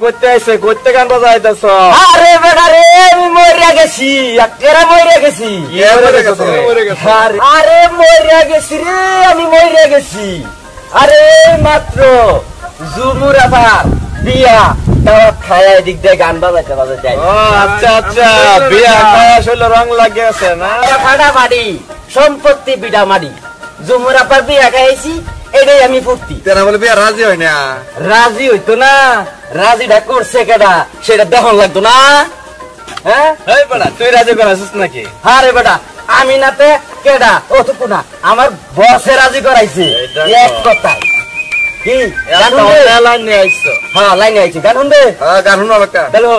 করতে আইছে করতে গান বাজাইতেছ আরে বেটা রে আমি মরিয়া গেছি একেরা মরিয়া গেছি আরে মরিয়া গেছি রে আমি মরিয়া গেছি আরে মাত্র জুমুর আবার বিয়া তাও খায়া দিক দিয়ে গান বাজাইতে বাজাইতে ও আচ্ছা আচ্ছা বিয়া খায়া শৈল রং লাগিয়েছে না ফাটা মাটি সম্পত্তি বিডা মাটি জুমুর আবার বিয়া খাইছি এটাই আমি ফুর্তি তেরা বলে বিয়া রাজি হয় না রাজি হইতো না রাজিটা করছে কেডা সেটা দেখন লাগতো না হ্যাঁ এই বেটা তুই রাজি করাছিস নাকি আরে বেটা আমি নাতে কেডা ও তো কোনা আমার বসে রাজি করাইছে এক কথা কি গান শুনবে লাইন নিয়ে আইছো হ্যাঁ লাইনে আইছি গান শুনবে গান শুনো একটা চলো